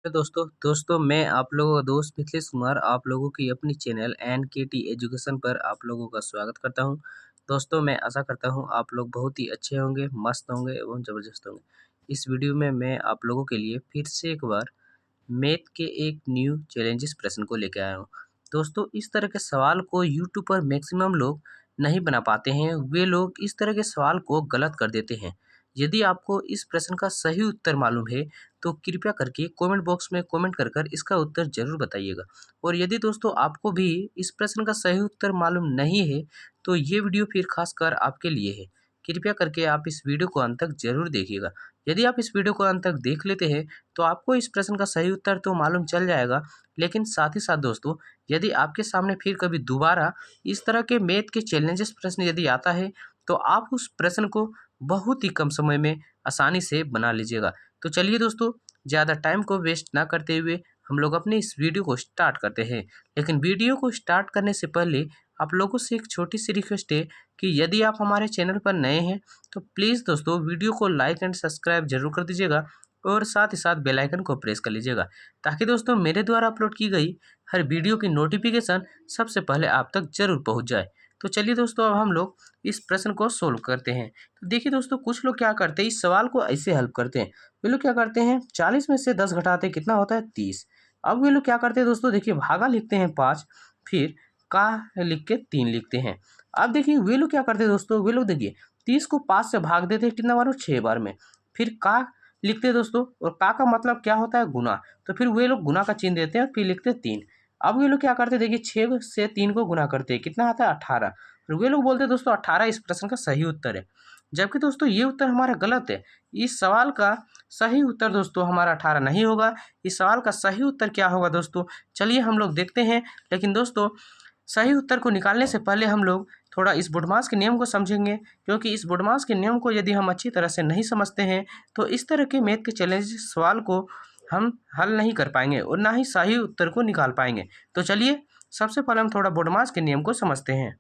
Hello दोस्तों मैं आप लोगों का दोस्त मिथिलेश कुमार आप लोगों की अपनी चैनल एनकेटी एजुकेशन पर आप लोगों का स्वागत करता हूं। दोस्तों मैं आशा करता हूं आप लोग बहुत ही अच्छे होंगे, मस्त होंगे एवं ज़बरदस्त होंगे। इस वीडियो में मैं आप लोगों के लिए फिर से एक बार मैथ के एक न्यू चैलेंजेस प्रश्न को लेकर आया हूँ। दोस्तों इस तरह के सवाल को यूट्यूब पर मैक्सिमम लोग नहीं बना पाते हैं, वे लोग इस तरह के सवाल को गलत कर देते हैं। यदि आपको इस प्रश्न का सही उत्तर मालूम है तो कृपया करके कमेंट बॉक्स में कमेंट कर कर इसका उत्तर ज़रूर बताइएगा। और यदि दोस्तों आपको भी इस प्रश्न का सही उत्तर मालूम नहीं है तो ये वीडियो फिर खासकर आपके लिए है। कृपया करके आप इस वीडियो को अंत तक ज़रूर देखिएगा। यदि आप इस वीडियो को अंत तक देख लेते हैं तो आपको इस प्रश्न का सही उत्तर तो मालूम चल जाएगा, लेकिन साथ ही साथ दोस्तों यदि आपके सामने फिर कभी दोबारा इस तरह के मैथ के चैलेंजेस प्रश्न यदि आता है तो आप उस प्रश्न को बहुत ही कम समय में आसानी से बना लीजिएगा। तो चलिए दोस्तों ज़्यादा टाइम को वेस्ट ना करते हुए हम लोग अपने इस वीडियो को स्टार्ट करते हैं। लेकिन वीडियो को स्टार्ट करने से पहले आप लोगों से एक छोटी सी रिक्वेस्ट है कि यदि आप हमारे चैनल पर नए हैं तो प्लीज़ दोस्तों वीडियो को लाइक एंड सब्सक्राइब जरूर कर दीजिएगा और साथ ही साथ बेल आइकन को प्रेस कर लीजिएगा, ताकि दोस्तों मेरे द्वारा अपलोड की गई हर वीडियो की नोटिफिकेशन सबसे पहले आप तक जरूर पहुंच जाए। तो चलिए दोस्तों अब हम लोग इस प्रश्न को सोल्व करते हैं। तो देखिए दोस्तों कुछ लोग क्या करते हैं, इस सवाल को ऐसे हल करते हैं। वे लोग क्या करते हैं, 40 में से 10 घटाते हैं, कितना होता है 30। अब वे लोग क्या करते हैं दोस्तों, देखिए भागा लिखते हैं 5, फिर का लिख के 3 लिखते हैं। अब देखिए वे लोग क्या करते हैं दोस्तों, वे लोग देखिए 30 को 5 से भाग देते हैं कितना बार, 6 बार में। फिर का लिखते हैं दोस्तों, और का मतलब क्या होता है, गुना। तो फिर वे लोग गुना का चिन्ह देते हैं और फिर लिखते हैं 3। अब वे लोग क्या करते हैं, देखिए 6 से 3 को गुना करते हैं, कितना आता है 18। और वे लोग बोलते हैं दोस्तों 18 इस प्रश्न का सही उत्तर है। जबकि दोस्तों ये उत्तर हमारा गलत है। इस सवाल का सही उत्तर दोस्तों हमारा 18 नहीं होगा। इस सवाल का सही उत्तर क्या होगा दोस्तों, चलिए हम लोग देखते हैं। लेकिन दोस्तों सही उत्तर को निकालने से पहले हम लोग थोड़ा इस बुडमास के नियम को समझेंगे, क्योंकि इस बुडमास के नियम को यदि हम अच्छी तरह से नहीं समझते हैं तो इस तरह के मैथ के चैलेंज सवाल को हम हल नहीं कर पाएंगे और ना ही सही उत्तर को निकाल पाएंगे। तो चलिए सबसे पहले हम थोड़ा बुडमास के नियम को समझते हैं।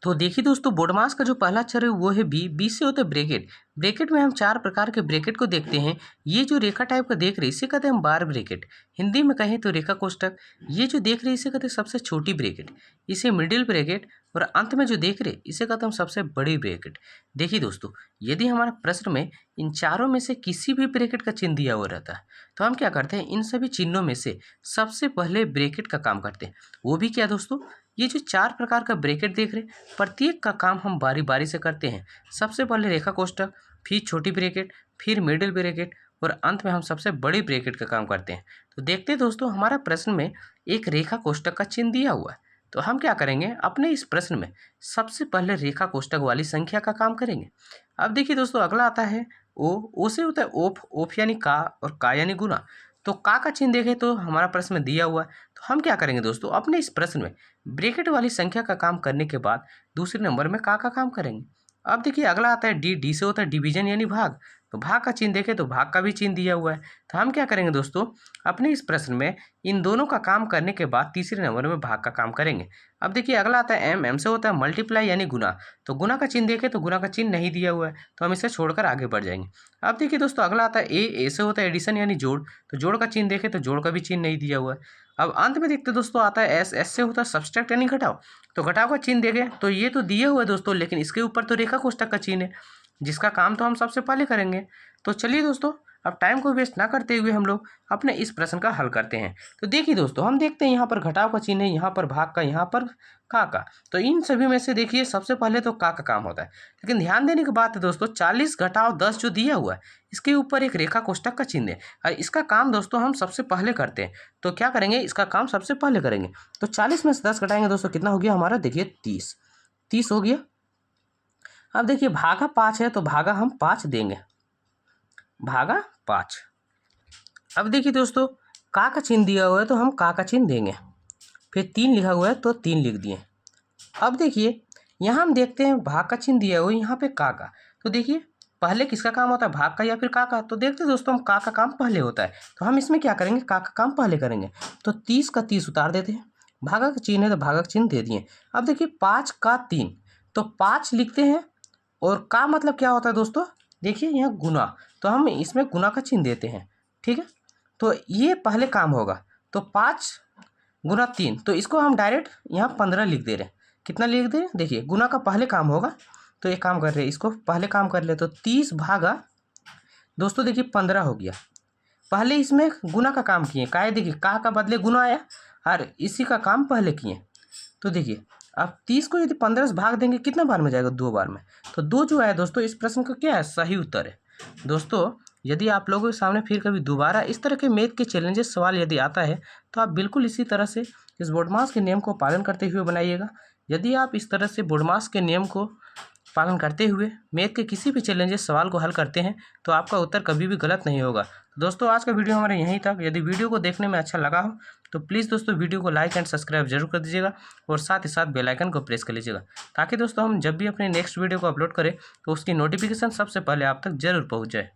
तो देखिए दोस्तों बोडमास का जो पहला अक्षर है वो है बी। बी से होता है ब्रैकेट। ब्रैकेट में हम 4 प्रकार के ब्रैकेट को देखते हैं। ये जो रेखा टाइप का देख रहे हैं इसे कहते हैं हम बार ब्रैकेट। हिंदी में कहें तो रेखा कोष्ठक। ये जो देख रहे हैं इसे कहते हैं सबसे छोटी ब्रैकेट, इसे मिडिल ब्रैकेट। और अंत में जो देख रहे हैं इसे कहते हैं हम सबसे बड़ी ब्रैकेट। देखिए दोस्तों यदि हमारे प्रश्न में इन चारों में से किसी भी ब्रैकेट का चिन्ह दिया हुआ रहता है तो हम क्या करते हैं, इन सभी चिन्हों में से सबसे पहले ब्रैकेट का काम करते हैं। वो भी क्या दोस्तों, ये जो 4 प्रकार का ब्रैकेट देख रहे हैं प्रत्येक का काम हम बारी बारी से करते हैं। सबसे पहले रेखा कोष्ठक, फिर छोटी ब्रैकेट, फिर मिडिल ब्रैकेट और अंत में हम सबसे बड़ी ब्रैकेट का काम करते हैं। तो देखते हैं दोस्तों हमारा प्रश्न में एक रेखा कोष्ठक का चिन्ह दिया हुआ है, तो हम क्या करेंगे, अपने इस प्रश्न में सबसे पहले रेखा कोष्ठक वाली संख्या का काम करेंगे। अब देखिए दोस्तों अगला आता है ओ से होता है ओफ। ओफ यानी का और का यानी गुना। तो का चिन्ह देखें तो हमारा प्रश्न में दिया हुआ है, तो हम क्या करेंगे दोस्तों, अपने इस प्रश्न में ब्रैकेट वाली संख्या का काम करने के बाद दूसरे नंबर में का काम करेंगे। अब देखिए अगला आता है डी। डी से होता है डिवीजन यानी भाग। तो भाग का चिन्ह देखें तो भाग का भी चिन्ह दिया हुआ है। तो हम क्या करेंगे दोस्तों, अपने इस प्रश्न में इन दोनों का काम करने के बाद तीसरे नंबर में भाग का काम करेंगे। अब देखिए अगला आता है एम। एम से होता है मल्टीप्लाई यानी गुना। तो गुना का चिन्ह देखें तो गुना का चिन्ह नहीं दिया हुआ है, तो हम इसे छोड़कर आगे बढ़ जाएंगे। अब देखिए दोस्तों अगला आता है ए। ए से होता है एडिशन यानी जोड़। तो जोड़ का चिन्ह देखें तो जोड़ का भी चिन्ह नहीं दिया हुआ है। अब अंत में देखते दोस्तों आता है एस। एस से होता है सब्सट्रैक्ट यानी घटाओ। तो घटाव का चिन्ह देखें तो ये तो दिए हुए दोस्तों, लेकिन इसके ऊपर तो रेखा कोष्ठक का चिन्ह है जिसका काम तो हम सबसे पहले करेंगे। तो चलिए दोस्तों अब टाइम को वेस्ट ना करते हुए हम लोग अपने इस प्रश्न का हल करते हैं। तो देखिए दोस्तों हम देखते हैं यहाँ पर घटाव का चिन्ह है, यहाँ पर भाग का, यहाँ पर का। तो इन सभी में से देखिए सबसे पहले तो का काम होता है। लेकिन ध्यान देने की बात है दोस्तों 40 घटाव 10 जो दिया हुआ है इसके ऊपर एक रेखा कोष्ठक का चिन्ह है और इसका काम दोस्तों हम सबसे पहले करते हैं। तो क्या करेंगे, इसका काम सबसे पहले करेंगे। तो 40 में से 10 घटाएंगे दोस्तों, कितना हो गया हमारा, देखिए 30। 30 हो गया। अब देखिए भागा 5 है तो भागा हम 5 देंगे, भागा 5। अब देखिए दोस्तों का चिन्ह दिया हुआ है तो हम का चिन्ह देंगे, फिर 3 लिखा हुआ है तो 3 लिख दिए। अब देखिए यहाँ हम देखते हैं भाग का चिन्ह दिया हुआ है यहाँ पे का। तो देखिए पहले किसका काम होता है, भाग का या फिर का। तो देखते हैं दोस्तों हम का काम पहले होता है, तो हम इसमें क्या करेंगे, का काम पहले करेंगे। तो 30 का 30 उतार देते हैं, भागा का चिन्ह है तो भागा का चिन्ह दे दिए। अब देखिए 5 का 3, तो 5 लिखते हैं और का मतलब क्या होता है दोस्तों, देखिए यहाँ गुना, तो हम इसमें गुना का चिन्ह देते हैं, ठीक है। तो ये पहले काम होगा। तो 5 गुना 3, तो इसको हम डायरेक्ट यहाँ 15 लिख दे रहे हैं। कितना लिख दे रहे हैं? देखिए गुना का पहले काम होगा, तो एक काम कर रहे हैं, इसको पहले काम कर ले। तो 30 भागा दोस्तों देखिए 15 हो गया। पहले इसमें गुना का काम किए, का है देखिए का बदले गुना आया और इसी का काम पहले किए। तो देखिए अब 30 को यदि 15 से भाग देंगे कितना बार में जाएगा? 2 बार में। तो 2 जो है दोस्तों इस प्रश्न का क्या है? सही उत्तर है। दोस्तों यदि आप लोगों के सामने फिर कभी दोबारा इस तरह के मैथ के चैलेंजेस सवाल यदि आता है तो आप बिल्कुल इसी तरह से इस बोर्डमास के नियम को पालन करते हुए बनाइएगा। यदि आप इस तरह से बोर्डमास के नियम को पालन करते हुए मैथ के किसी भी चैलेंजेस सवाल को हल करते हैं तो आपका उत्तर कभी भी गलत नहीं होगा। दोस्तों आज का वीडियो हमारे यहीं तक। यदि वीडियो को देखने में अच्छा लगा हो तो प्लीज़ दोस्तों वीडियो को लाइक एंड सब्सक्राइब जरूर कर दीजिएगा और साथ ही साथ बेल आइकन को प्रेस कर लीजिएगा, ताकि दोस्तों हम जब भी अपने नेक्स्ट वीडियो को अपलोड करें तो उसकी नोटिफिकेशन सबसे पहले आप तक जरूर पहुँच जाए।